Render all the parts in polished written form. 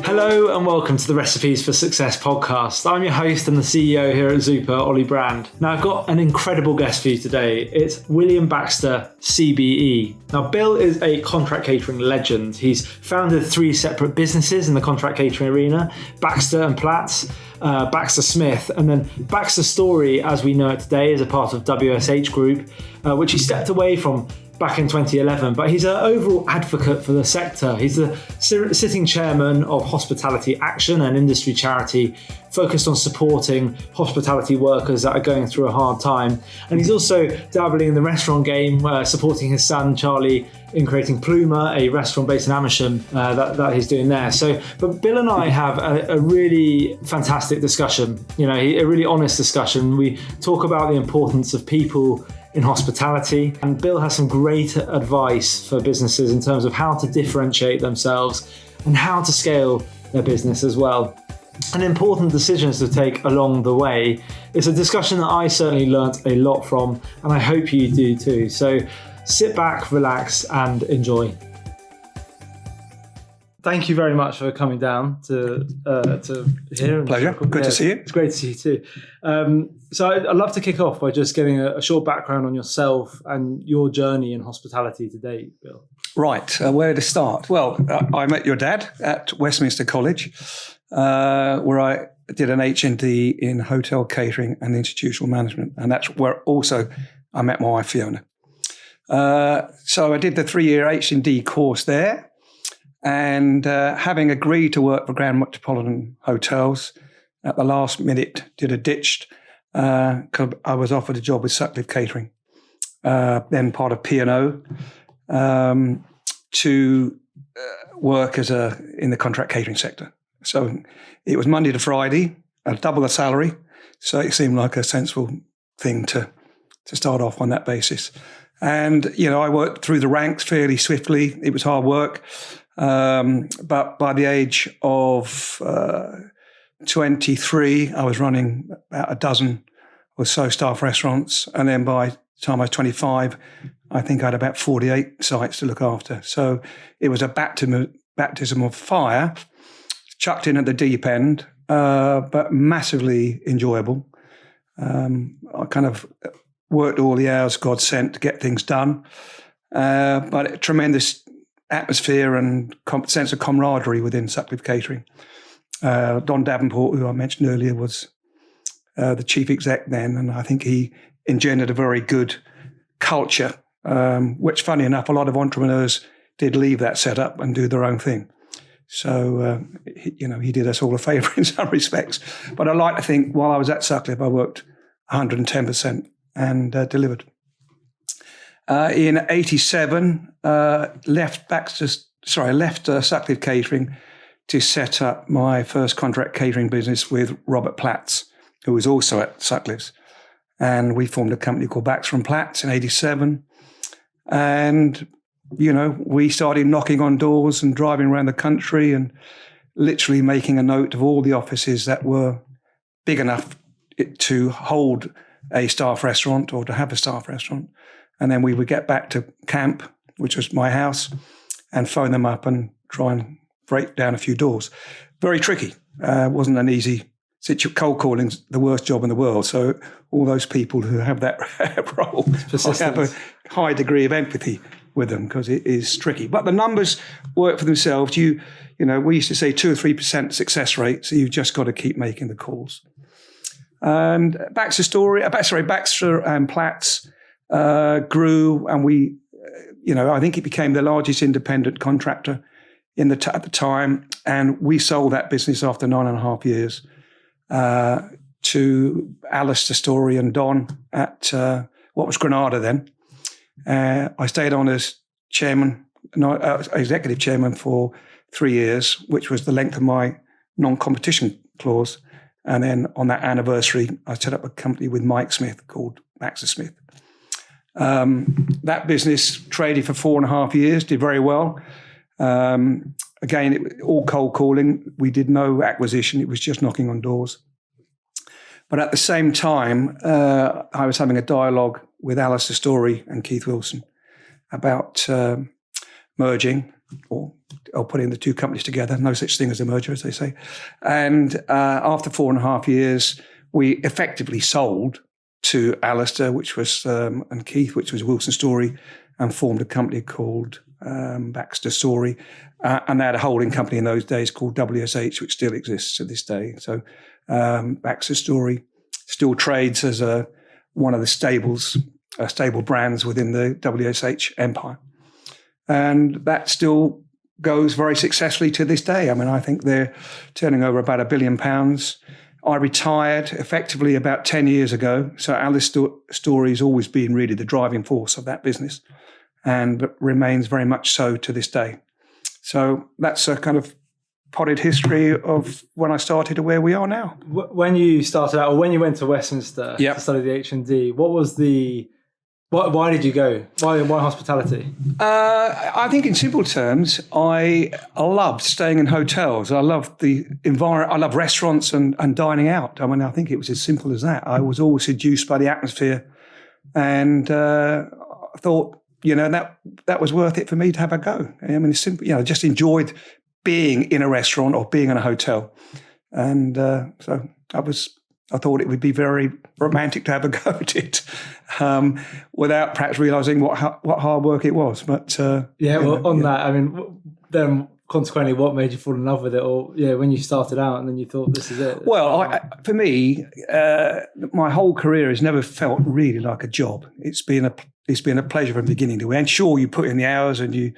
Hello and welcome to the Recipes for Success podcast. I'm your host and the CEO here at Zupa, Ollie Brand. Now I've got an incredible guest for you today. It's William Baxter, CBE. Now Bill is a contract catering legend. He's founded 3 separate businesses in the contract catering arena, Baxter and Platts, Baxter Smith, and then BaxterStorey, as we know it today, is a part of WSH Group, which he stepped away from back in 2011, but he's an overall advocate for the sector. He's the sitting chairman of Hospitality Action, an industry charity focused on supporting hospitality workers that are going through a hard time. And he's also dabbling in the restaurant game, supporting his son Charlie in creating Pluma, a restaurant based in Amersham that he's doing there. But Bill and I have a really fantastic discussion, a really honest discussion. We talk about the importance of people in hospitality, and Bill has some great advice for businesses in terms of how to differentiate themselves and how to scale their business as well, and important decisions to take along the way. It's a discussion that I certainly learnt a lot from, and I hope you do too. So sit back, relax and enjoy. Thank you very much for coming down to here. Pleasure. Good to see you. It's great to see you too. So I'd love to kick off by just getting a short background on yourself and your journey in hospitality to date, Bill. Right. Where to start? Well, I met your dad at Westminster College, where I did an HND in hotel catering and institutional management. And that's where also I met my wife, Fiona. So I did the 3-year HND course there. And having agreed to work for Grand Metropolitan Hotels, at the last minute did a ditch because I was offered a job with Sutcliffe Catering, then part of P&O, to work in the contract catering sector. So it was Monday to Friday, double the salary. So it seemed like a sensible thing to start off on that basis. And, I worked through the ranks fairly swiftly. It was hard work. But by the age of 23, I was running about a dozen or so staff restaurants. And then by the time I was 25, I think I had about 48 sites to look after. So it was a baptism of fire, chucked in at the deep end, but massively enjoyable. I kind of worked all the hours God sent to get things done, but a tremendous atmosphere and sense of camaraderie within Sutcliffe Catering. Don Davenport, who I mentioned earlier, was the chief exec then, and I think he engendered a very good culture, which, funny enough, a lot of entrepreneurs did leave that setup and do their own thing. So, he did us all a favour in some respects. But I like to think while I was at Sutcliffe, I worked 110% and delivered. In 87, left Sutcliffe Catering to set up my first contract catering business with Robert Platts, who was also at Sutcliffe's. And we formed a company called Baxter and Platts in 87. And, we started knocking on doors and driving around the country and literally making a note of all the offices that were big enough to hold a staff restaurant or to have a staff restaurant. And then we would get back to camp, which was my house, and phone them up and try and break down a few doors. Very tricky. Wasn't an easy situation. Cold calling's the worst job in the world. So all those people who have that role, I have a high degree of empathy with them because it is tricky. But the numbers work for themselves. We used to say 2 or 3% success rate, so you've just got to keep making the calls. And Baxter and Platts grew, and we, I think it became the largest independent contractor at the time, and we sold that business after 9.5 years to BaxterStorey and Don at what was Granada then. I stayed on as executive chairman for 3 years, which was the length of my non-competition clause. And then on that anniversary, I set up a company with Mike Smith called Baxter Smith. That business traded for 4.5 years, did very well. Again, all cold calling. We did no acquisition. It was just knocking on doors. But at the same time, I was having a dialogue with BaxterStorey and Keith Wilson about merging. or putting the two companies together. No such thing as a merger, as they say. And after 4.5 years, we effectively sold to Alistair, which was and Keith, which was WilsonStorey, and formed a company called BaxterStorey. And they had a holding company in those days called WSH, which still exists to this day. So BaxterStorey still trades as one of the stable brands within the WSH empire. And that still goes very successfully to this day. I mean, I think they're turning over about £1 billion. I retired effectively about 10 years ago. So Storey has always been really the driving force of that business and remains very much so to this day. So that's a kind of potted history of when I started to where we are now. When you started out, or when you went to Westminster to study the H&D, what was why did you go? Why hospitality? I think in simple terms, I loved staying in hotels. I loved the environment. I love restaurants and dining out. I mean, I think it was as simple as that. I was always seduced by the atmosphere, and I thought, that was worth it for me to have a go. I mean, it's simple. I just enjoyed being in a restaurant or being in a hotel, and so I thought it would be very romantic to have a go at it, without perhaps realising what hard work it was. But that, I mean, then consequently, what made you fall in love with it, or when you started out and then you thought this is it? Well, for me, my whole career has never felt really like a job. It's been a pleasure from beginning to end. Sure, you put in the hours and you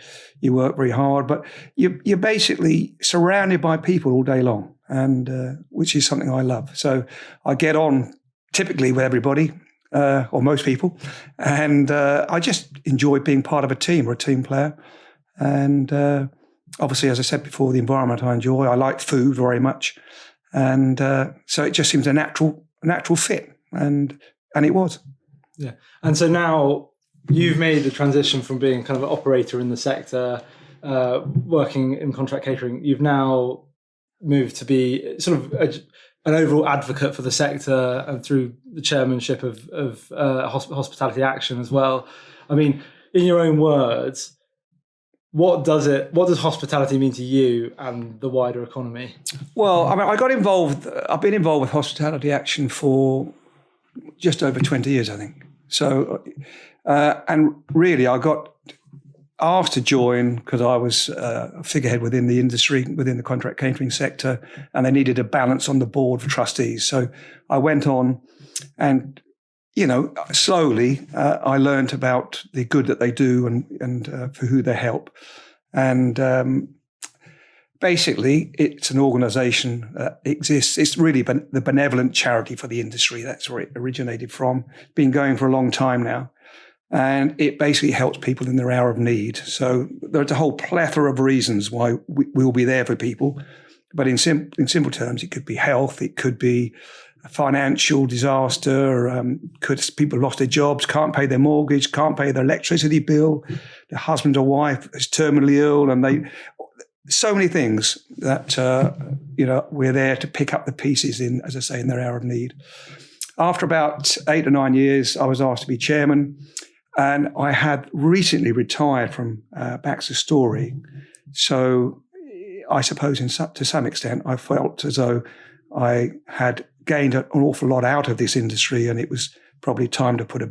work very hard, but you're basically surrounded by people all day long. And which is something I love. So I get on typically with everybody, or most people, and I just enjoy being part of a team or a team player. And obviously, as I said before, the environment I enjoy. I like food very much, and so it just seems a natural fit, and it was. Yeah, and so now you've made the transition from being kind of an operator in the sector, working in contract catering. You've now moved to be sort of an overall advocate for the sector, and through the chairmanship of Hospitality Action as well. I mean, in your own words, what does hospitality mean to you and the wider economy? Well, I mean, I've been involved with Hospitality Action for just over 20 years, I think. So, and really I got asked to join because I was a figurehead within the industry, within the contract catering sector, and they needed a balance on the board of trustees. So I went on and, slowly I learned about the good that they do and for who they help. And basically, it's an organisation that exists. It's really the benevolent charity for the industry. That's where it originated from. Been going for a long time now. And it basically helps people in their hour of need. So there's a whole plethora of reasons why we'll be there for people. But in simple terms, it could be health, it could be a financial disaster, could people lost their jobs, can't pay their mortgage, can't pay their electricity bill, their husband or wife is terminally ill, and so many things that we're there to pick up the pieces in, as I say, in their hour of need. After about 8 or 9 years, I was asked to be chairman. And I had recently retired from BaxterStorey. So I suppose to some extent, I felt as though I had gained an awful lot out of this industry, and it was probably time to put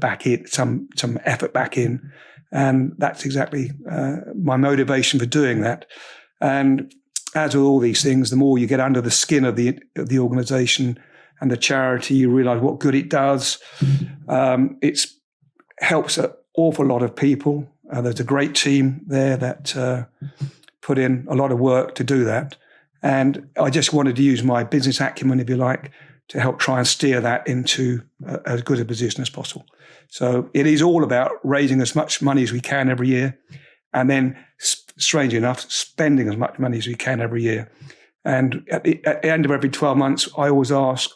some effort back in. And that's exactly my motivation for doing that. And as with all these things, the more you get under the skin of the organisation and the charity, you realise what good it does. It's helps an awful lot of people. There's a great team there that put in a lot of work to do that. And I just wanted to use my business acumen, if you like, to help try and steer that into as good a position as possible. So it is all about raising as much money as we can every year, and then, strangely enough, spending as much money as we can every year. And at the end of every 12 months, I always ask,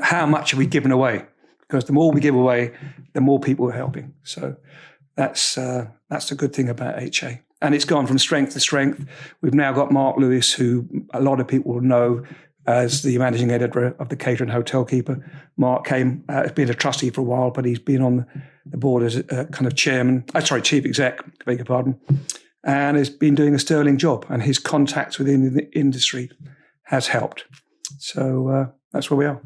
how much have we given away? Because the more we give away, the more people we're helping. So that's the good thing about HA. And it's gone from strength to strength. We've now got Mark Lewis, who a lot of people will know as the managing editor of the Caterer and Hotel Keeper. Mark has been a trustee for a while, but he's been on the board as a kind of chief exec, beg your pardon. and has been doing a sterling job, and his contacts within the industry has helped. So that's where we are.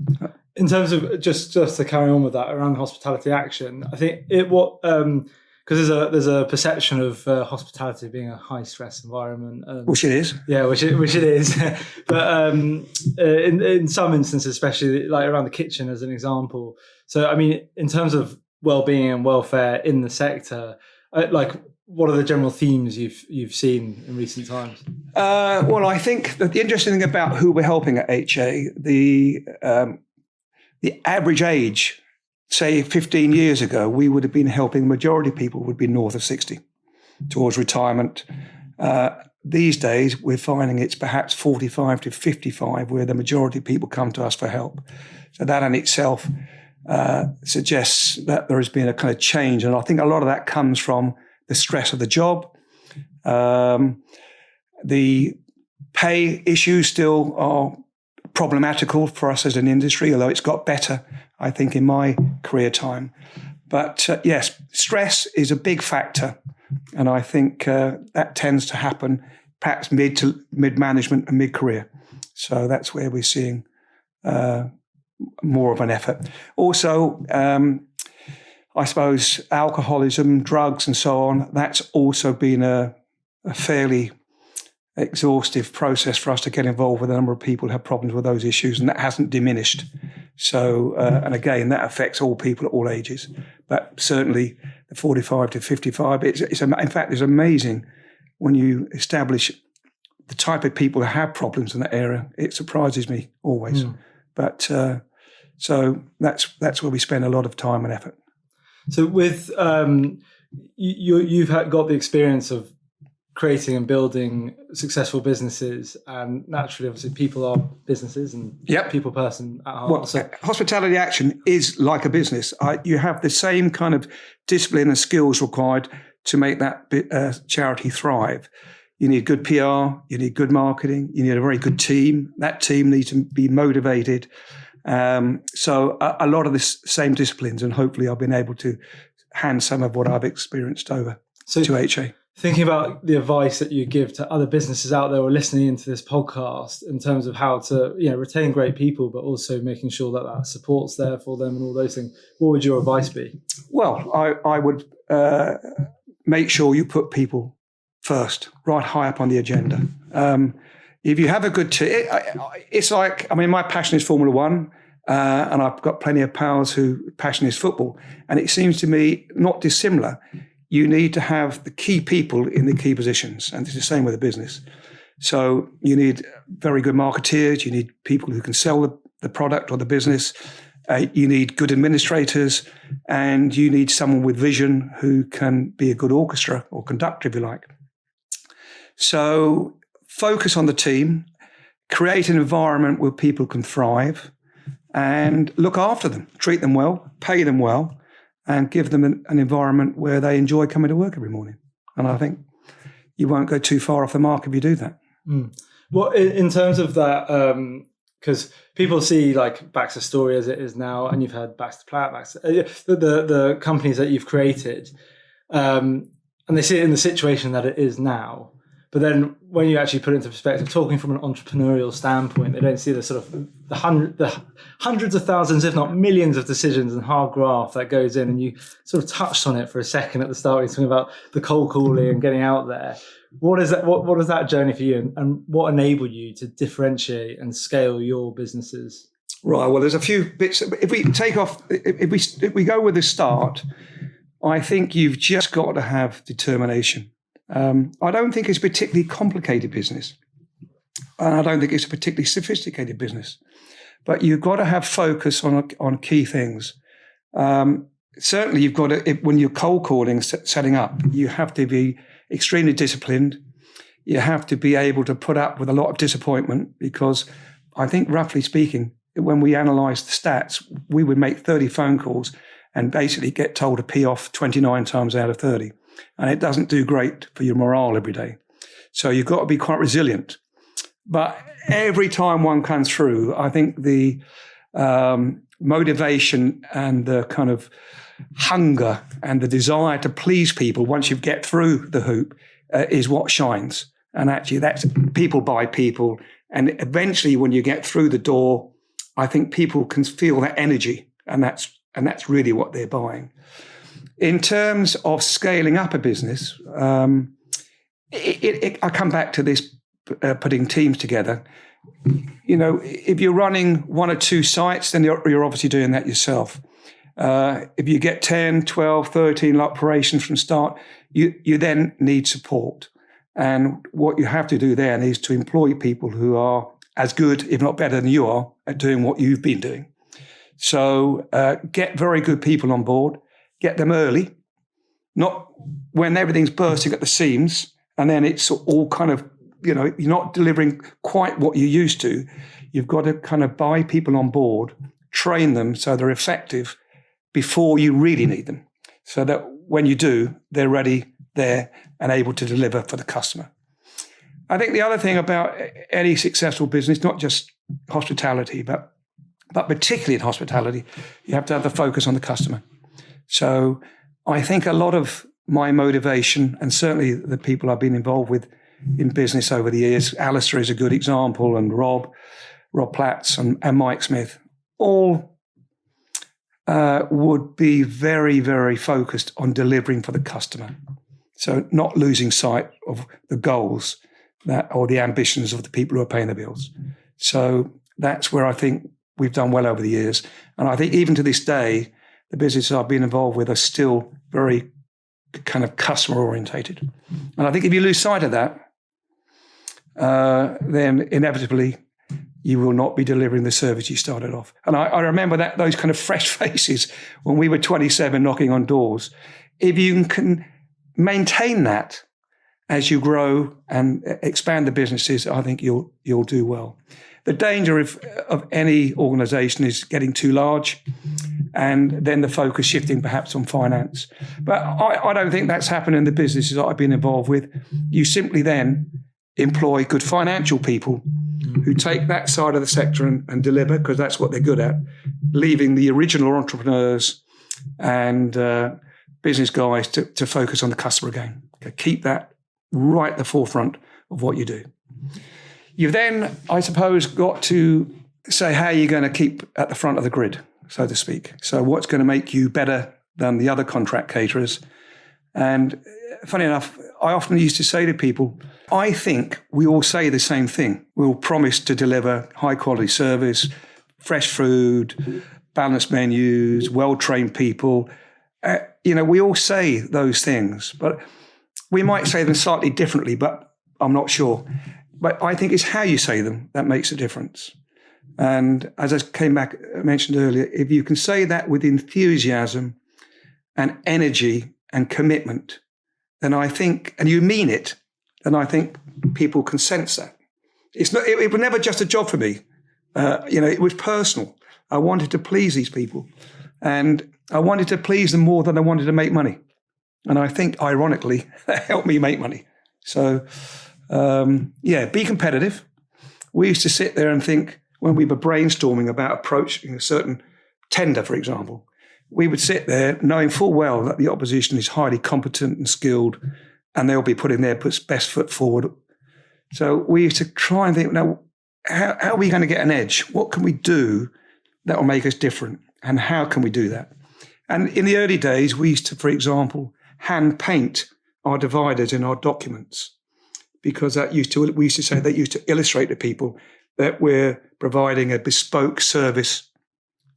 In terms of just to carry on with that around hospitality action, I think because there's a perception of hospitality being a high stress environment, which it is. Yeah, which it is. But in some instances, especially like around the kitchen, as an example. So I mean, in terms of well-being and welfare in the sector, what are the general themes you've seen in recent times? Well, I think that the interesting thing about who we're helping at HA, the average age, say 15 years ago, we would have been helping, the majority of people would be north of 60 towards retirement. These days, we're finding it's perhaps 45 to 55 where the majority of people come to us for help. So that in itself suggests that there has been a kind of change. And I think a lot of that comes from the stress of the job. The pay issues still are problematical for us as an industry, although it's got better, I think, in my career time. But yes, stress is a big factor. And I think that tends to happen perhaps mid-management and mid-career. So that's where we're seeing more of an effort. Also, I suppose alcoholism, drugs and so on, that's also been a fairly exhaustive process for us to get involved with a number of people who have problems with those issues, and that hasn't diminished. So, and again, that affects all people at all ages, but certainly the 45 to 55, in fact, it's amazing when you establish the type of people who have problems in that area. It surprises me always. But so that's where we spend a lot of time and effort. So with you've got the experience of creating and building successful businesses, and naturally, obviously, people are businesses and people person at heart. Well, so hospitality action is like a business. You have the same kind of discipline and skills required to make that charity thrive. You need good PR, you need good marketing, you need a very good team. That team needs to be motivated. So a lot of the same disciplines, and hopefully I've been able to hand some of what I've experienced over to HA. Thinking about the advice that you give to other businesses out there or listening into this podcast in terms of how to retain great people, but also making sure that support's there for them and all those things, what would your advice be? Well, I would make sure you put people first, right high up on the agenda. If you have a good team, it's like, my passion is Formula One, and I've got plenty of pals whose passion is football. And it seems to me not dissimilar. You need to have the key people in the key positions. And it's the same with a business. So you need very good marketeers. You need people who can sell the product or the business. You need good administrators. And you need someone with vision who can be a good orchestra or conductor, if you like. So focus on the team, create an environment where people can thrive, and look after them, treat them well, pay them well, and give them an environment where they enjoy coming to work every morning. And I think you won't go too far off the mark if you do that. Well, in terms of that, because people see like BaxterStorey as it is now, and you've had Baxter, Platts, the companies that you've created, and they see it in the situation that it is now. But then when you actually put it into perspective, talking from an entrepreneurial standpoint, they don't see the sort of the hundreds of thousands, if not millions of decisions and hard graft that goes in. And you sort of touched on it for a second at the start, talking about the cold calling and getting out there. What is that? What was that journey for you, and what enabled you to differentiate and scale your businesses? Right. Well, there's a few bits. If we take off, if we go with the start, I think you've just got to have determination. I don't think it's a particularly complicated business, and I don't think it's a particularly sophisticated business, but you've got to have focus on key things. Certainly, you've got to, when you're cold calling, setting up, you have to be extremely disciplined. You have to be able to put up with a lot of disappointment, because I think, roughly speaking, when we analysed the stats, we would make 30 phone calls and basically get told to pee off 29 times out of 30. And it doesn't do great for your morale every day. So you've got to be quite resilient. But every time one comes through, I think the motivation and the kind of hunger and the desire to please people once you get through the hoop, is what shines. And actually, that's people buy people. And eventually, when you get through the door, I think people can feel that energy, and that's really what they're buying. In terms of scaling up a business, I come back to this, putting teams together. If you're running 1 or 2 sites, then you're obviously doing that yourself. If you get 10, 12, 13 operations from start, you then need support. And what you have to do then is to employ people who are as good, if not better than you are, at doing what you've been doing. So get very good people on board, get them early, not when everything's bursting at the seams, and then it's all kind of, you're not delivering quite what you used to. You've got to kind of buy people on board, train them so they're effective before you really need them, so that when you do, they're ready, there, and able to deliver for the customer. I think the other thing about any successful business, not just hospitality, but particularly in hospitality, you have to have the focus on the customer. So I think a lot of my motivation, and certainly the people I've been involved with in business over the years, Alistair is a good example, and Rob Platts and Mike Smith, all would be very, very focused on delivering for the customer. So not losing sight of the goals or the ambitions of the people who are paying the bills. So that's where I think we've done well over the years. And I think even to this day, the businesses I've been involved with are still very kind of customer orientated. And I think if you lose sight of that, then inevitably you will not be delivering the service you started off. And I remember those kind of fresh faces when we were 27 knocking on doors. If you can maintain that as you grow and expand the businesses, I think you'll do well. The danger of any organization is getting too large and then the focus shifting perhaps on finance. But I don't think that's happened in the businesses that I've been involved with. You simply then employ good financial people who take that side of the sector and deliver, because that's what they're good at, leaving the original entrepreneurs and business guys to focus on the customer again. Okay, keep that right at the forefront of what you do. You've then, I suppose, got to say how you're going to keep at the front of the grid, so to speak. So what's going to make you better than the other contract caterers? And funny enough, I often used to say to people, I think we all say the same thing. We all promise to deliver high quality service, fresh food, balanced menus, well-trained people. We all say those things, but we might say them slightly differently, but I'm not sure. But I think it's how you say them that makes a difference. And as I mentioned earlier, if you can say that with enthusiasm and energy and commitment, then I think, and you mean it, then I think people can sense that. It was never just a job for me. It was personal. I wanted to please these people, and I wanted to please them more than I wanted to make money. And I think, ironically, that helped me make money. So, be competitive. We used to sit there and think, when we were brainstorming about approaching a certain tender, for example, we would sit there knowing full well that the opposition is highly competent and skilled, and they'll be putting their best foot forward. So we used to try and think, now, how are we going to get an edge? What can we do that will make us different? And how can we do that? And in the early days, we used to, for example, hand paint our dividers in our documents, because we used to say that used to illustrate to people that we're providing a bespoke service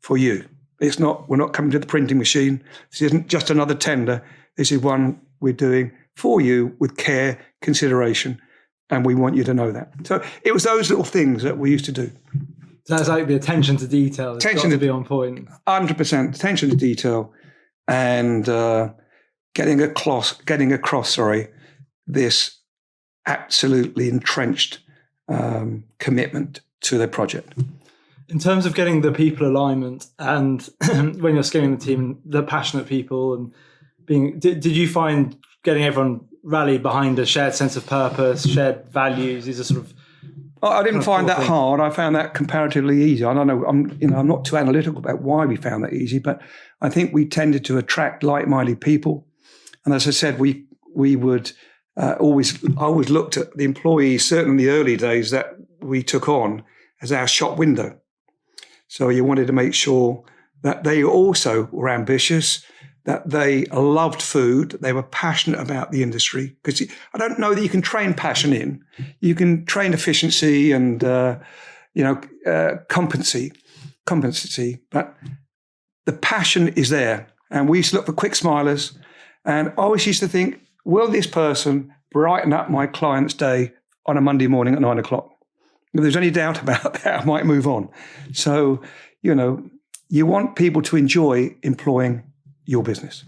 for you. We're not coming to the printing machine. This isn't just another tender. This is one we're doing for you with care, consideration, and we want you to know that. So it was those little things that we used to do. So that's like the attention to detail. It's got to be on point. 100% attention to detail, and getting across this absolutely entrenched commitment to the project. In terms of getting the people alignment, and when you're scaling the team, the passionate people, and did you find getting everyone rallied behind a shared sense of purpose, shared values? These are sort of. I didn't find that hard. I found that comparatively easy. I don't know. I'm not too analytical about why we found that easy, but I think we tended to attract like-minded people. And as I said, we would I always looked at the employees, certainly in the early days that we took on, as our shop window. So you wanted to make sure that they also were ambitious, that they loved food, that they were passionate about the industry. Because I don't know that you can train passion in. You can train efficiency and competency, but the passion is there. And we used to look for quick smilers, and I always used to think, will this person brighten up my client's day on a Monday morning at 9 o'clock? If there's any doubt about that, I might move on. So, you want people to enjoy employing your business.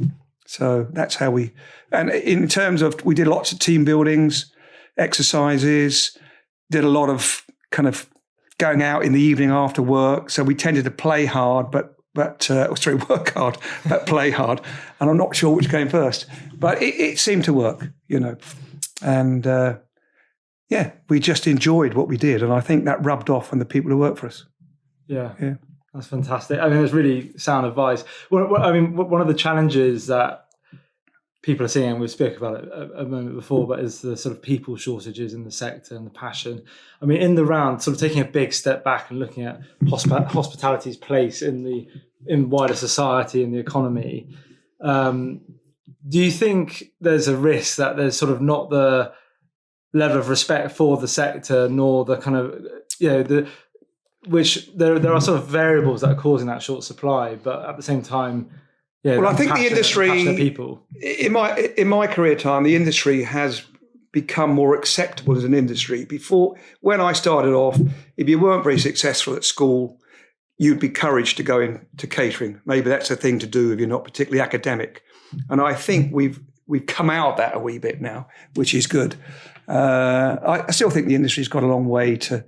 So that's how and in terms of, we did lots of team buildings, exercises, did a lot of kind of going out in the evening after work. So we tended to play hard, work hard, but play hard. And I'm not sure which came first, but it seemed to work, and we just enjoyed what we did. And I think that rubbed off on the people who work for us. Yeah. That's fantastic. I mean, it's really sound advice. One of the challenges that people are seeing, and we spoke about it a moment before, but is the sort of people shortages in the sector and the passion. I mean, in the round, sort of taking a big step back and looking at hospitality's place in wider society and the economy, do you think there's a risk that there's sort of not the level of respect for the sector, nor the kind of, which there are sort of variables that are causing that short supply, but at the same time, I think the industry, people. In my career time, the industry has become more acceptable as an industry. Before, when I started off, if you weren't very successful at school, you'd be encouraged to go into catering. Maybe that's a thing to do if you're not particularly academic. And I think we've come out of that a wee bit now, which is good. I still think the industry's got a long way to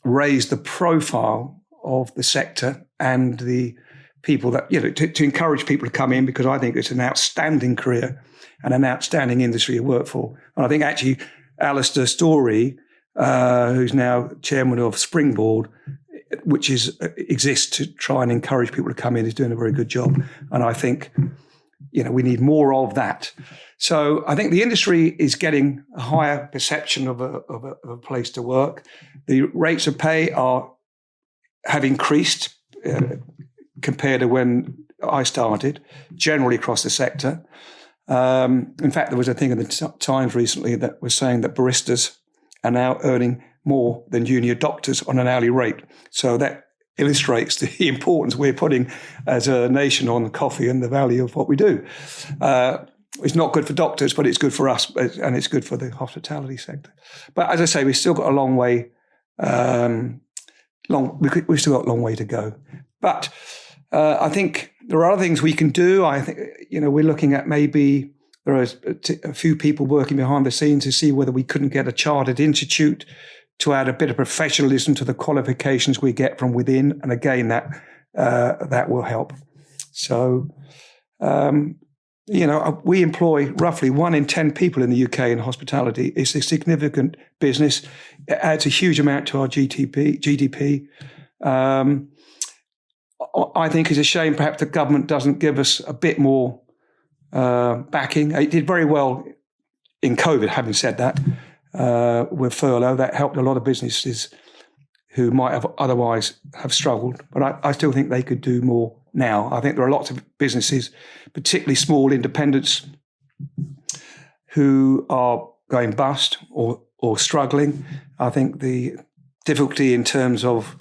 raise the profile of the sector and the people that, to encourage people to come in, because I think it's an outstanding career and an outstanding industry to work for. And I think actually BaxterStorey, who's now chairman of Springboard, which exists to try and encourage people to come in, is doing a very good job. And I think, we need more of that. So I think the industry is getting a higher perception of a place to work. The rates of pay have increased compared to when I started, generally across the sector. In fact, there was a thing in the Times recently that was saying that baristas are now earning more than junior doctors on an hourly rate. So that illustrates the importance we're putting as a nation on coffee and the value of what we do. It's not good for doctors, but it's good for us, and it's good for the hospitality sector. But as I say, we've still got a long way. We've still got a long way to go. But I think there are other things we can do. I think we're looking at, maybe there are a few people working behind the scenes to see whether we couldn't get a chartered institute to add a bit of professionalism to the qualifications we get from within, and again that will help. So. We employ roughly 1 in 10 people in the UK in hospitality. It's a significant business. It adds a huge amount to our GDP. I think it's a shame perhaps the government doesn't give us a bit more backing. It did very well in COVID, having said that, with furlough. That helped a lot of businesses who might have otherwise have struggled. But I still think they could do more now. I think there are lots of businesses, particularly small independents, who are going bust or struggling. I think the difficulty in terms of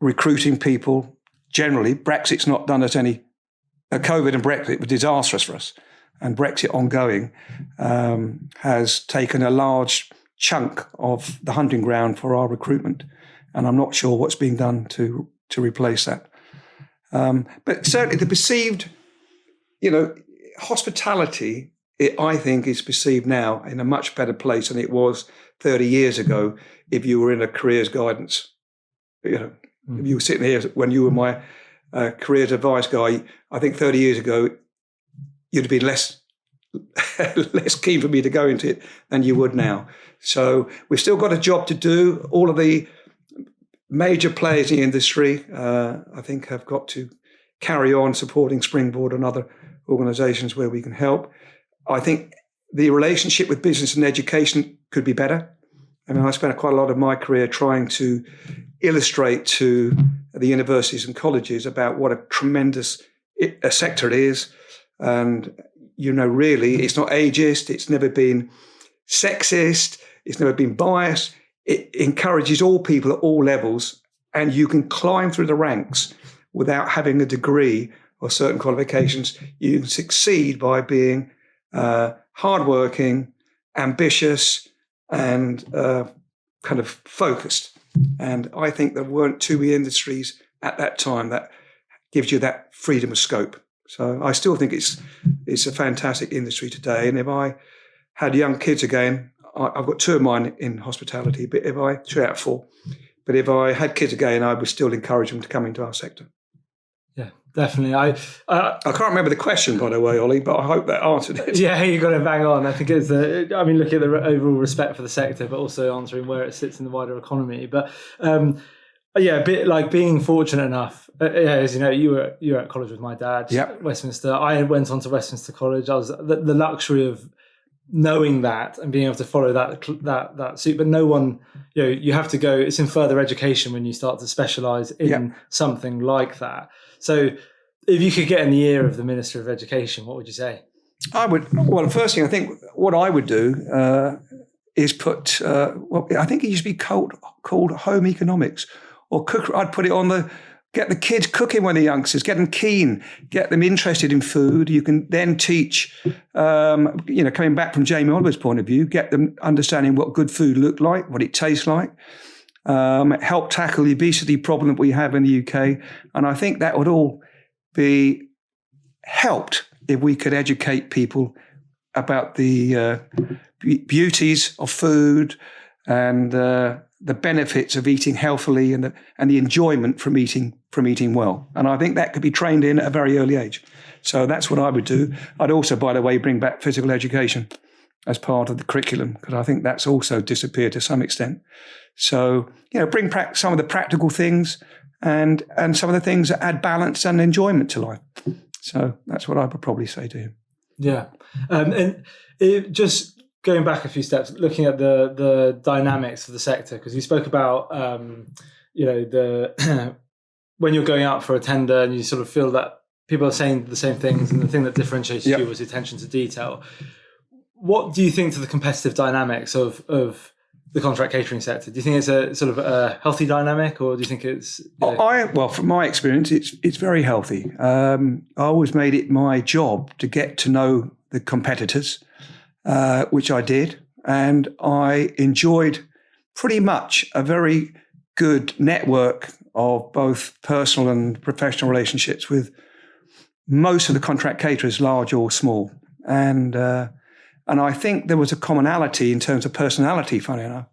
recruiting people, generally, Brexit's not done us any. COVID and Brexit were disastrous for us, and Brexit ongoing has taken a large chunk of the hunting ground for our recruitment, and I'm not sure what's being done to replace that. But certainly the perceived, hospitality, I think, is perceived now in a much better place than it was 30 years ago if you were in a careers guidance. If you were sitting here when you were my careers advice guy, I think 30 years ago, you'd have been less keen for me to go into it than you would now. So we've still got a job to do. All of the major players in the industry, I think, have got to carry on supporting Springboard and other organisations where we can help. I think the relationship with business and education could be better. I mean, I spent quite a lot of my career trying to illustrate to the universities and colleges about what a tremendous a sector it is. And, really, it's not ageist. It's never been sexist. It's never been biased. It encourages all people at all levels. And you can climb through the ranks without having a degree or certain qualifications. You can succeed by being hardworking, ambitious, and kind of focused. And I think there weren't too many industries at that time that gives you that freedom of scope. So I still think it's a fantastic industry today. And if I had young kids again, I've got 2 of mine in hospitality, but 2 out of 4. But if I had kids again, I would still encourage them to come into our sector. Yeah, definitely. I can't remember the question, by the way, Ollie, but I hope that answered it. Yeah, you got it bang on. I think it's looking at the overall respect for the sector, but also answering where it sits in the wider economy. But a bit like being fortunate enough. As you know, you were at college with my dad, yep. Westminster. I went on to Westminster College. I was the luxury of knowing that and being able to follow that suit. But no one, you have to go. It's in further education when you start to specialise in something like that. So, if you could get in the ear of the Minister of Education, what would you say? I would. Well, the first thing I think what I would do is put. I think it used to be called home economics or cook. I'd put it on get the kids cooking when they're youngsters, get them keen, get them interested in food. You can then teach, coming back from Jamie Oliver's point of view, get them understanding what good food looked like, what it tastes like, help tackle the obesity problem that we have in the UK. And I think that would all be helped if we could educate people about the beauties of food and the benefits of eating healthily and the enjoyment from eating well. And I think that could be trained in at a very early age. So that's what I would do. I'd also, by the way, bring back physical education as part of the curriculum, because I think that's also disappeared to some extent. So, bring back some of the practical things and some of the things that add balance and enjoyment to life. So that's what I would probably say to him. Yeah. And just going back a few steps, looking at the dynamics of the sector, because you spoke about, when you're going out for a tender and you sort of feel that people are saying the same things, and the thing that differentiates you was attention to detail. What do you think to the competitive dynamics of the contract catering sector? Do you think it's a sort of a healthy dynamic, or do you think it's... Well, from my experience, it's very healthy. I always made it my job to get to know the competitors, which I did, and I enjoyed pretty much a very good network of both personal and professional relationships with most of the contract caterers, large or small. And I think there was a commonality in terms of personality, funny enough.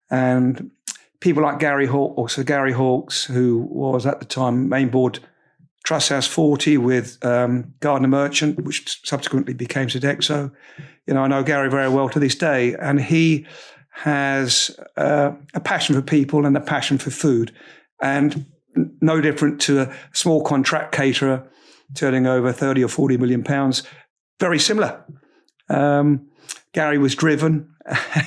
And people like Gary Hawkes, who was at the time main board Trust House 40 with Gardner Merchant, which subsequently became Sodexo. I know Gary very well to this day, and he has a passion for people and a passion for food, and no different to a small contract caterer turning over 30 or 40 million pounds. Very similar. Gary was driven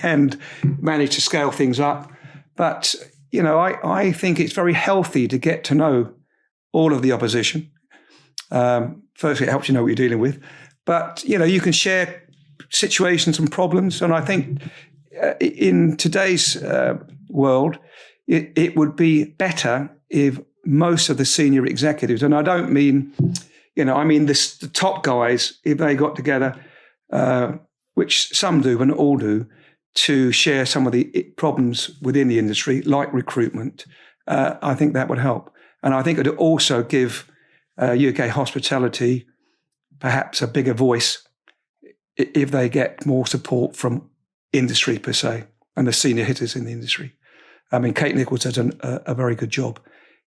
and managed to scale things up. But, I think it's very healthy to get to know all of the opposition. Firstly, it helps you know what you're dealing with. But, you can share situations and problems. And I think in today's world, it would be better if most of the senior executives, and I don't mean, I mean the top guys, if they got together, which some do, but not all do, to share some of the problems within the industry, like recruitment, I think that would help. And I think it would also give UK hospitality perhaps a bigger voice if they get more support from industry per se and the senior hitters in the industry. I mean, Kate Nichols has done a very good job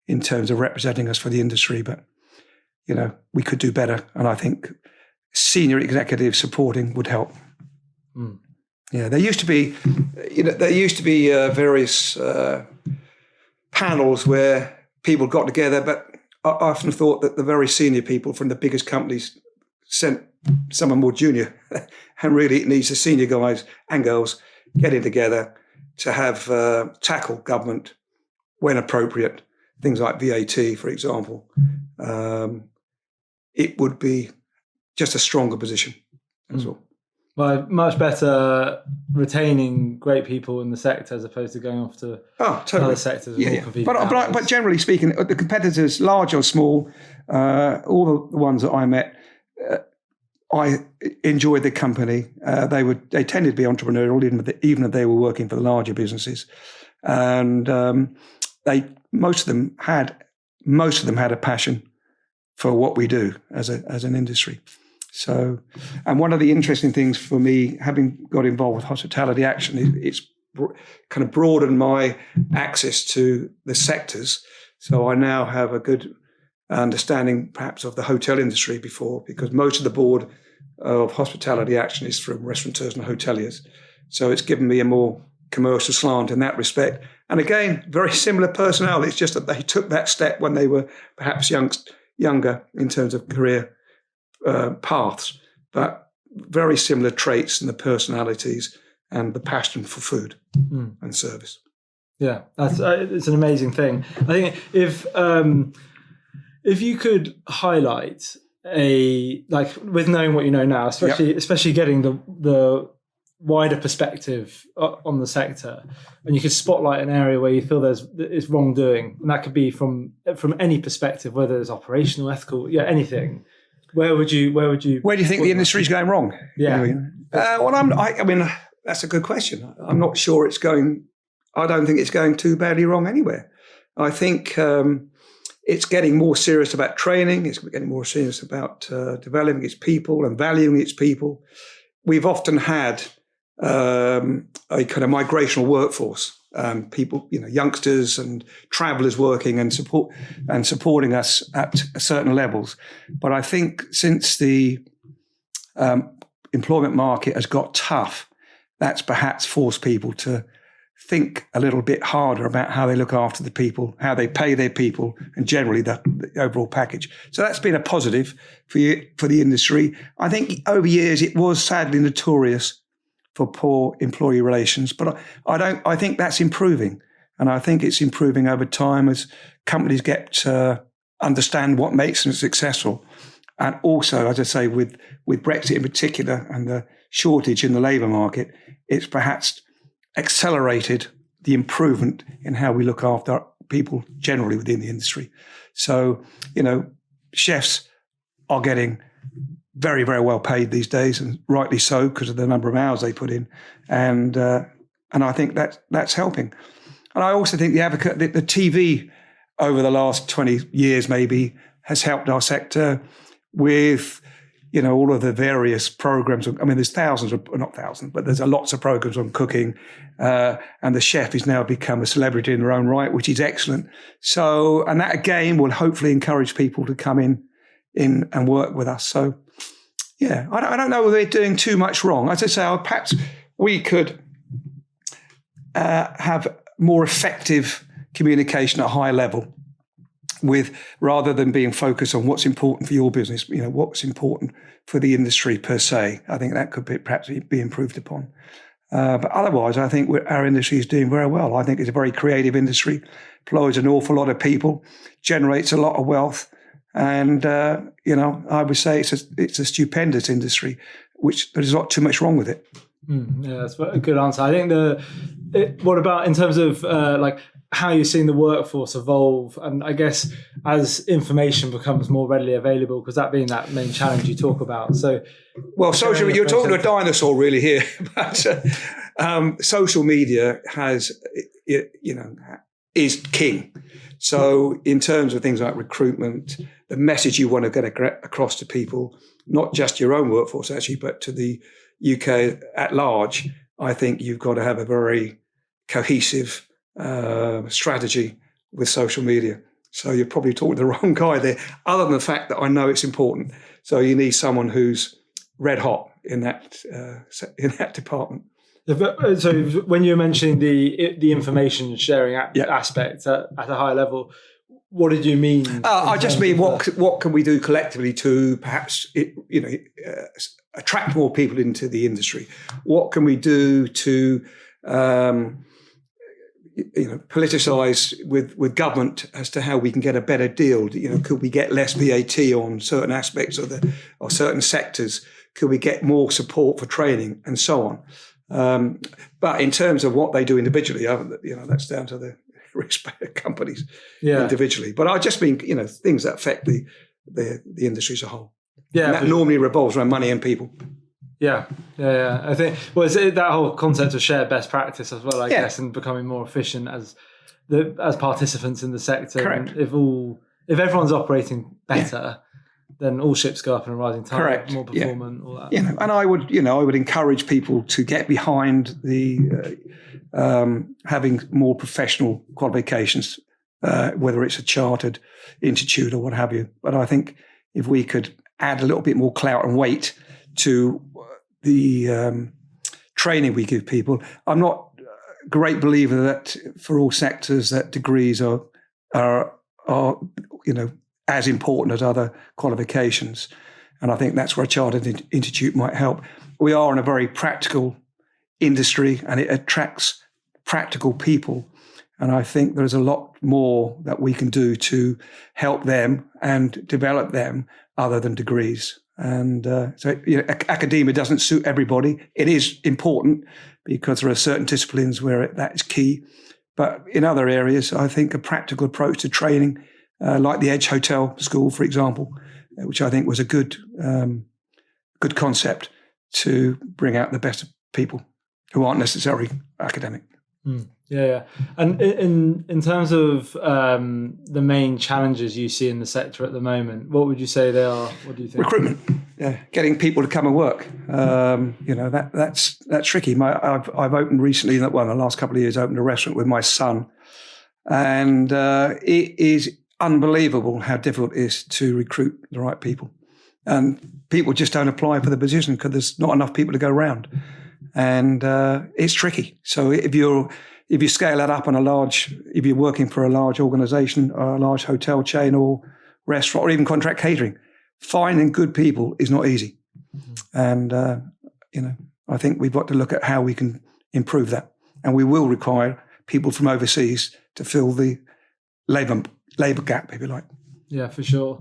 in terms of representing us for the industry, but, we could do better. And I think senior executives supporting would help. Mm. Yeah, there used to be, various panels where people got together, but I often thought that the very senior people from the biggest companies sent someone more junior. And really it needs the senior guys and girls getting together to have tackle government when appropriate, things like VAT, for example. It would be just a stronger position. That's all. Well, much better retaining great people in the sector as opposed to going off to other sectors. But generally speaking, the competitors, large or small, all the ones that I met, I enjoyed the company. They tended to be entrepreneurial, even if they were working for the larger businesses, and most of them had a passion for what we do as an industry. So, and one of the interesting things for me, having got involved with Hospitality Action, it's kind of broadened my access to the sectors. So I now have a good understanding perhaps of the hotel industry before, because most of the board of Hospitality Action is from restaurateurs and hoteliers. So it's given me a more commercial slant in that respect. And again, very similar personnel. It's just that they took that step when they were perhaps younger in terms of career paths, but very similar traits in the personalities and the passion for food and service. Yeah, it's an amazing thing. I think if you could highlight with knowing what you know now, especially getting the wider perspective on the sector, and you could spotlight an area where you feel it's wrongdoing, and that could be from any perspective, whether it's operational, ethical, anything. Where do you think the industry is going wrong? Yeah. I mean, that's a good question. I'm not sure I don't think it's going too badly wrong anywhere. I think it's getting more serious about training. It's getting more serious about developing its people and valuing its people. We've often had a kind of migrational workforce. People, youngsters and travellers working and supporting us at certain levels. But I think since the employment market has got tough, that's perhaps forced people to think a little bit harder about how they look after the people, how they pay their people, and generally the overall package. So that's been a positive for the industry. I think over years it was sadly notorious for poor employee relations, but I think that's improving, and I think it's improving over time as companies get to understand what makes them successful, and also, as I say, with Brexit in particular and the shortage in the labour market, it's perhaps accelerated the improvement in how we look after people generally within the industry. So, chefs are getting very, very well paid these days, and rightly so because of the number of hours they put in, and I think that's helping. And I also think the TV over the last 20 years maybe has helped our sector with all of the various programs. I mean, there's not thousands, but there's lots of programs on cooking, and the chef has now become a celebrity in their own right, which is excellent. So, and that again will hopefully encourage people to come in and work with us. So, yeah, I don't know whether they're doing too much wrong. As I say, perhaps we could have more effective communication at a high level, rather than being focused on what's important for your business, what's important for the industry per se. I think that could perhaps be improved upon. But otherwise, I think our industry is doing very well. I think it's a very creative industry, employs an awful lot of people, generates a lot of wealth. And, I would say it's a stupendous industry, which there's not too much wrong with it. Yeah, that's a good answer. I think what about in terms of how you're seeing the workforce evolve? And I guess as information becomes more readily available, because that being that main challenge you talk about. So, well, social, you're talking to a dinosaur really here, but social media is king. So in terms of things like recruitment, the message you want to get across to people, not just your own workforce actually, but to the UK at large, I think you've got to have a very cohesive strategy with social media. So you're probably talking to the wrong guy there, other than the fact that I know it's important. So you need someone who's red hot in that department. So when you're mentioning the information sharing aspect at a high level, what did you mean? I just mean what can we do collectively to perhaps attract more people into the industry? What can we do to politicise with government as to how we can get a better deal? Could we get less VAT on certain aspects of certain sectors? Could we get more support for training and so on? But in terms of what they do individually, that's down to the respective companies individually. But I just mean, things that affect the industry as a whole. Yeah, and that normally revolves around money and people. Yeah. I think it's that whole concept of shared best practice as well, I guess, and becoming more efficient as participants in the sector. Correct. And if everyone's operating better, then all ships go up in a rising tide. Correct. More performant, all that. And I would encourage people to get behind the having more professional qualifications, whether it's a chartered institute or what have you. But I think if we could add a little bit more clout and weight to the training we give people, I'm not a great believer that for all sectors that degrees are as important as other qualifications. And I think that's where a chartered institute might help. We are in a very practical industry and it attracts practical people. And I think there's a lot more that we can do to help them and develop them other than degrees. And academia doesn't suit everybody. It is important because there are certain disciplines where that is key. But in other areas, I think a practical approach to training, like the Edge Hotel School, for example, which I think was a good concept to bring out the best people who aren't necessarily academic. Yeah. And in terms of the main challenges you see in the sector at the moment, what would you say they are? What do you think? Recruitment. Getting people to come and work. That's tricky. I've opened recently, the last couple of years, opened a restaurant with my son, and it is unbelievable how difficult it is to recruit the right people. And people just don't apply for the position because there's not enough people to go around. And it's tricky. So if you scale that up on if you're working for a large organisation or a large hotel chain or restaurant or even contract catering, finding good people is not easy. And, I think we've got to look at how we can improve that. And we will require people from overseas to fill the labour gap, if you like. Yeah, for sure.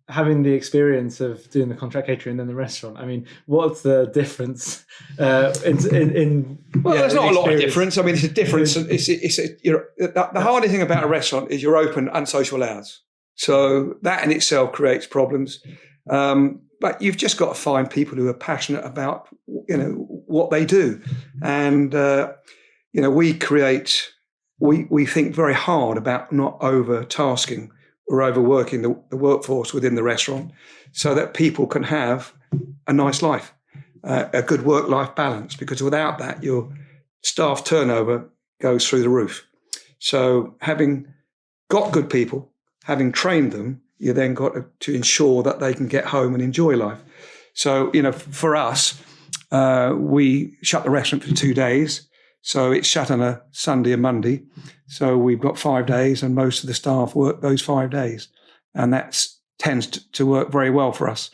Having the experience of doing the contract catering and then the restaurant, I mean, what's the difference? There's not a lot of difference. I mean, it's a difference. The hardest thing about a restaurant is you're open unsocial hours. So that in itself creates problems. But you've just got to find people who are passionate about, what they do. And, we think very hard about not over-tasking or overworking the workforce within the restaurant so that people can have a nice life, a good work-life balance, because without that, your staff turnover goes through the roof. So having got good people, having trained them, you then got to ensure that they can get home and enjoy life. So, for us, we shut the restaurant for 2 days. So it's shut on a Sunday and Monday. So we've got 5 days and most of the staff work those 5 days. And that tends to work very well for us.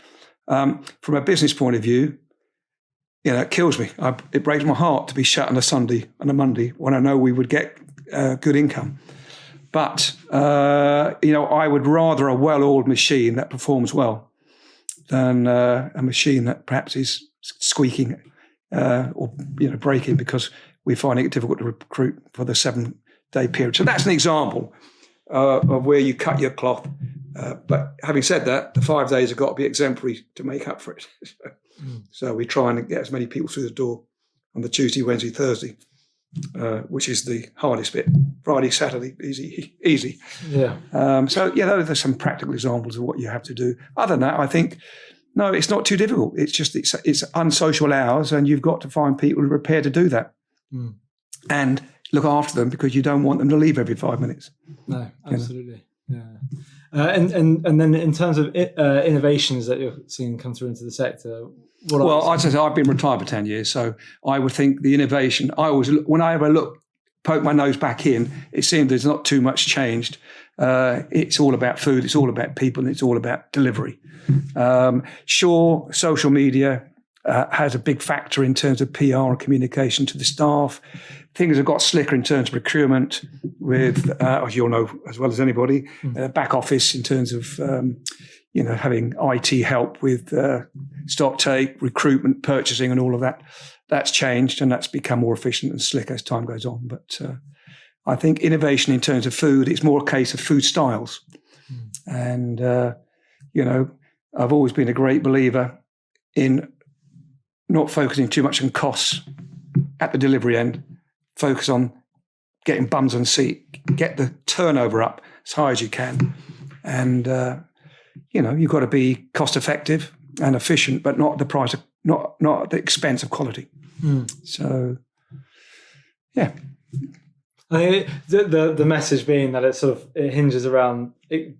From a business point of view, it kills me. It breaks my heart to be shut on a Sunday and a Monday when I know we would get good income. But, I would rather a well-oiled machine that performs well than a machine that perhaps is squeaking or breaking because we're finding it difficult to recruit for the 7-day period. So that's an example of where you cut your cloth. But having said that, the 5 days have got to be exemplary to make up for it. So we try and get as many people through the door on the Tuesday, Wednesday, Thursday, which is the hardest bit. Friday, Saturday, easy. Yeah. Those are some practical examples of what you have to do. Other than that, I think, no, it's not too difficult. It's just it's unsocial hours, and you've got to find people who are prepared to do that. And look after them because you don't want them to leave every 5 minutes. No, absolutely. Yeah. And then in terms of innovations that you're seeing come through into the sector, I'd say I've been retired for 10 years, so I would think the innovation. Whenever I look poke my nose back in, it seemed there's not too much changed. It's all about food, it's all about people, and it's all about delivery. Sure, social media has a big factor in terms of PR and communication to the staff. Things have got slicker in terms of procurement with, as you'll know as well as anybody, back office in terms of, having IT help with stock take, recruitment, purchasing and all of that. That's changed and that's become more efficient and slick as time goes on. But I think innovation in terms of food, it's more a case of food styles. And, I've always been a great believer in not focusing too much on costs at the delivery end, focus on getting bums on seat, get the turnover up as high as you can. And, you've got to be cost effective and efficient, but not at the price of, not at the expense of quality. So, yeah. I think the message being that it hinges around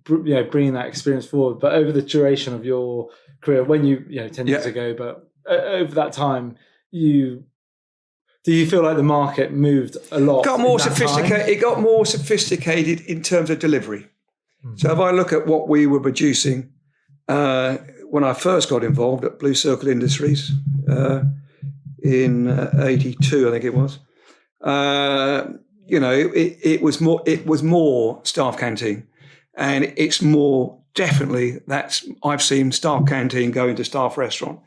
bringing that experience forward, but over the duration of your career, when 10 years ago, but over that time, do you feel like the market moved a lot? It got more sophisticated. It got more sophisticated in terms of delivery. So if I look at what we were producing when I first got involved at Blue Circle Industries in '82, I think it was. It was more staff canteen, and it's more definitely I've seen staff canteen go into staff restaurant.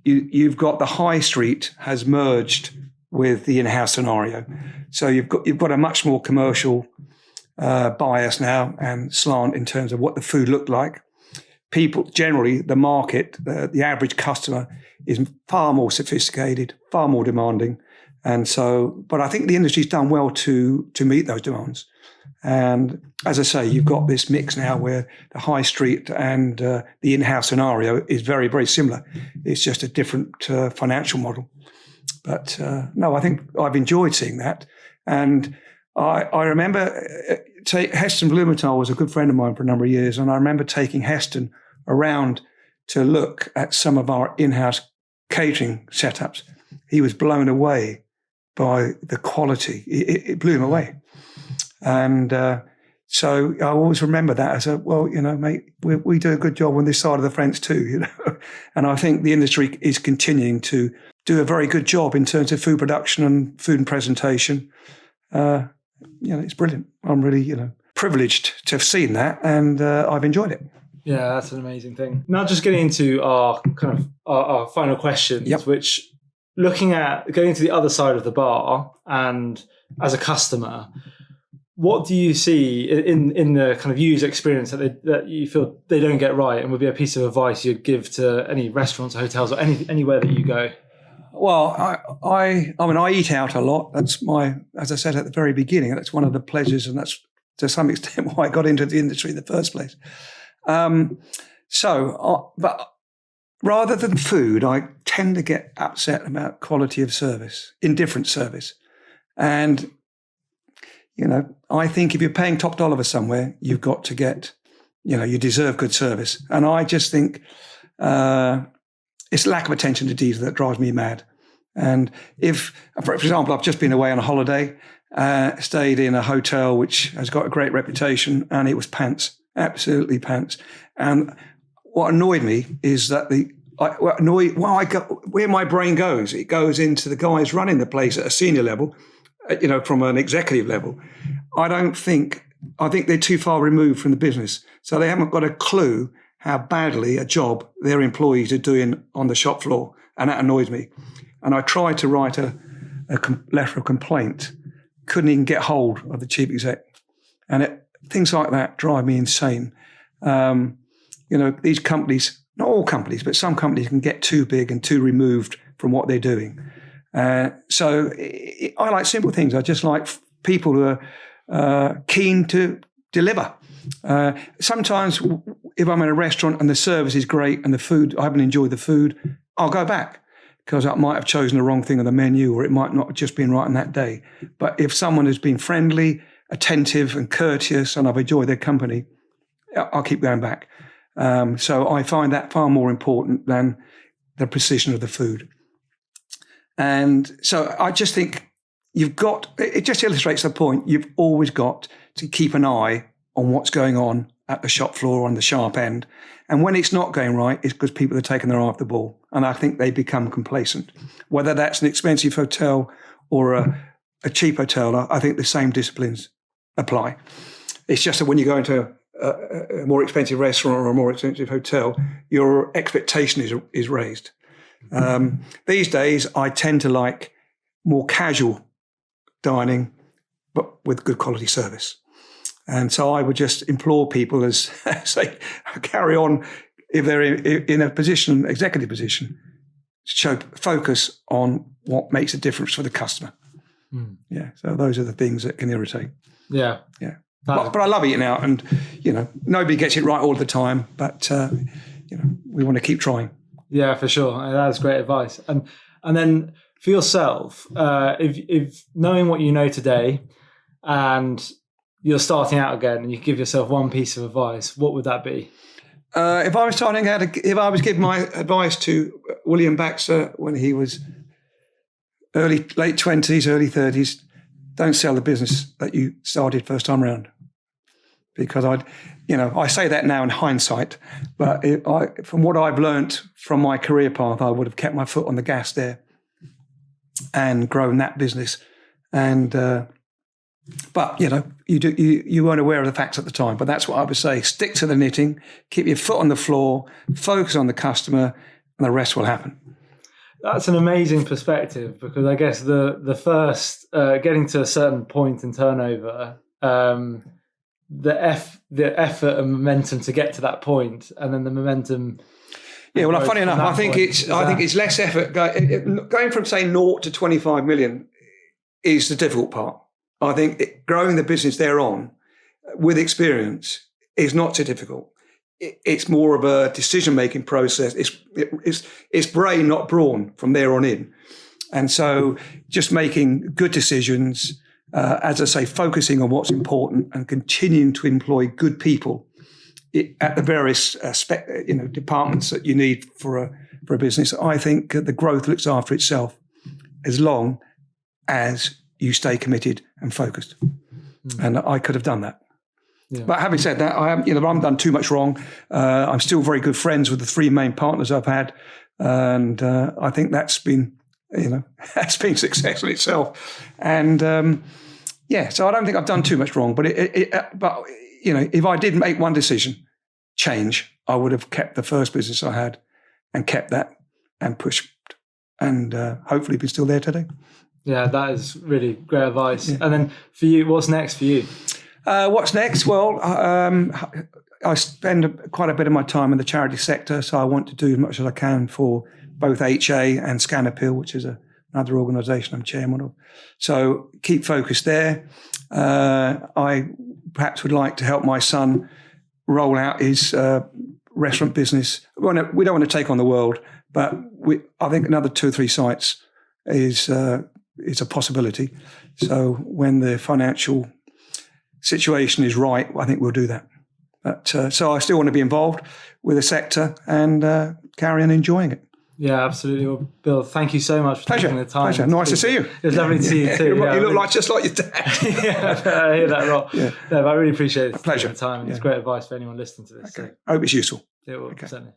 You've got the high street has merged with the in-house scenario, so you've got a much more commercial bias now and slant in terms of what the food looked like. People generally, the market, the average customer is far more sophisticated, far more demanding. And so, but I think the industry's done well to meet those demands. And as I say, you've got this mix now where the high street and the in-house scenario is very, very similar. It's just a different financial model. But no, I think I've enjoyed seeing that. And I remember Heston Blumenthal was a good friend of mine for a number of years. And I remember taking Heston around to look at some of our in-house catering setups. He was blown away by the quality. It blew him away. And so I always remember that as mate, we do a good job on this side of the fence too, And I think the industry is continuing to do a very good job in terms of food production and food and presentation. It's brilliant. I'm really, privileged to have seen that, and I've enjoyed it. Yeah, that's an amazing thing. Now, just getting into our our final questions, which looking at going to the other side of the bar and as a customer, what do you see in the kind of user experience that you feel they don't get right, and would be a piece of advice you'd give to any restaurants or hotels or anywhere that you go? Well, I eat out a lot. That's as I said at the very beginning, that's one of the pleasures, and that's to some extent why I got into the industry in the first place. But rather than food, I tend to get upset about quality of service, indifferent service. And, I think if you're paying top dollar for somewhere, you've got to get, you deserve good service. And I just think it's lack of attention to detail that drives me mad. And if, for example, I've just been away on a holiday, stayed in a hotel which has got a great reputation, and it was pants, absolutely pants. And what annoyed me is that where my brain goes, it goes into the guys running the place at a senior level, from an executive level. I think they're too far removed from the business. So they haven't got a clue how badly a job their employees are doing on the shop floor. And that annoys me. And I tried to write a letter of complaint, couldn't even get hold of the chief exec. And things like that drive me insane. These companies, not all companies, but some companies can get too big and too removed from what they're doing. So I like simple things. I just like people who are keen to deliver. Sometimes if I'm in a restaurant and the service is great and the food, I haven't enjoyed the food, I'll go back because I might have chosen the wrong thing on the menu, or it might not have just been right on that day. But if someone has been friendly, attentive and courteous and I've enjoyed their company, I'll keep going back. So I find that far more important than the precision of the food. And so I just think it just illustrates the point. You've always got to keep an eye on what's going on at the shop floor on the sharp end. And when it's not going right, it's because people are taking their eye off the ball. And I think they become complacent. Whether that's an expensive hotel or a cheap hotel, I think the same disciplines apply. It's just that when you go into a more expensive restaurant or a more expensive hotel, your expectation is raised. These days, I tend to like more casual dining, but with good quality service. And so I would just implore people as they carry on, if they're in a position, executive position, to focus on what makes a difference for the customer. Yeah. So those are the things that can irritate. Yeah. Yeah. But I love eating out, and nobody gets it right all the time. But we want to keep trying. Yeah, for sure. That's great advice. And then for yourself, if knowing what you know today, and you're starting out again, and you give yourself one piece of advice, what would that be? If I was starting out, if I was giving my advice to William Baxter when he was late 20s, early 30s, don't sell the business that you started first time around. Because I say that now in hindsight, but from what I've learnt from my career path, I would have kept my foot on the gas there and grown that business. And but you weren't aware of the facts at the time. But that's what I would say: stick to the knitting, keep your foot on the floor, focus on the customer, and the rest will happen. That's an amazing perspective, because I guess the first getting to a certain point in turnover, the effort and momentum to get to that point, and then the momentum. Yeah, well, funny enough, I think it's less effort going from say 0 to 25 million is the difficult part. I think growing the business thereon with experience is not so difficult. It's more of a decision-making process. It's brain, not brawn, from there on in. And so just making good decisions, as I say, focusing on what's important and continuing to employ good people at the various departments that you need for a business. I think the growth looks after itself as long as you stay committed and focused. And I could have done that. Yeah. But having said that, I haven't done too much wrong. I'm still very good friends with the three main partners I've had, and I think that's been success in itself. And so I don't think I've done too much wrong. But if I did make one decision, change, I would have kept the first business I had and kept that and pushed, and hopefully be still there today. Yeah, that is really great advice. Yeah. And then for you, what's next for you? What's next? Well, I spend quite a bit of my time in the charity sector, so I want to do as much as I can for both HA and Scan Appeal, which is another organisation I'm chairman of. So keep focused there. I perhaps would like to help my son roll out his restaurant business. We don't want to take on the world, but I think another 2 or 3 sites is a possibility. So when the financial situation is right, I think we'll do that. But so I still want to be involved with the sector and carry on enjoying it. Yeah, absolutely. Well, Bill, thank you so much for taking the time. Pleasure. Nice to see you. It was lovely to see you too. You look just like your dad. I hear that a lot. Yeah. No, but I really appreciate it. Pleasure. The time. It's great advice for anyone listening to this. Okay. I hope it's useful. It will, certainly.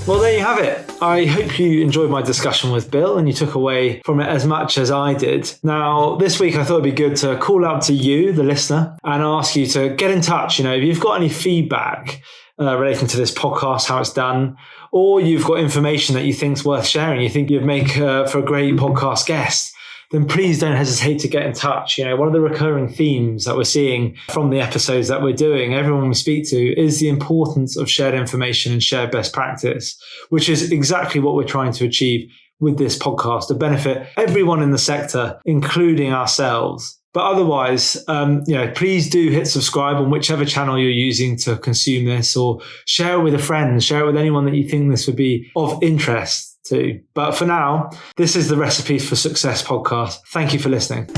Well, there you have it. I hope you enjoyed my discussion with Bill and you took away from it as much as I did. Now, this week I thought it'd be good to call out to you, the listener, and ask you to get in touch. If you've got any feedback relating to this podcast, how it's done, or you've got information that you think's worth sharing, you think you'd make for a great podcast guest, then please don't hesitate to get in touch. One of the recurring themes that we're seeing from the episodes that we're doing, everyone we speak to, is the importance of shared information and shared best practice, which is exactly what we're trying to achieve with this podcast, to benefit everyone in the sector, including ourselves. But otherwise, please do hit subscribe on whichever channel you're using to consume this, or share it with a friend, share it with anyone that you think this would be of interest to. But for now, this is the Recipes for Success podcast. Thank you for listening.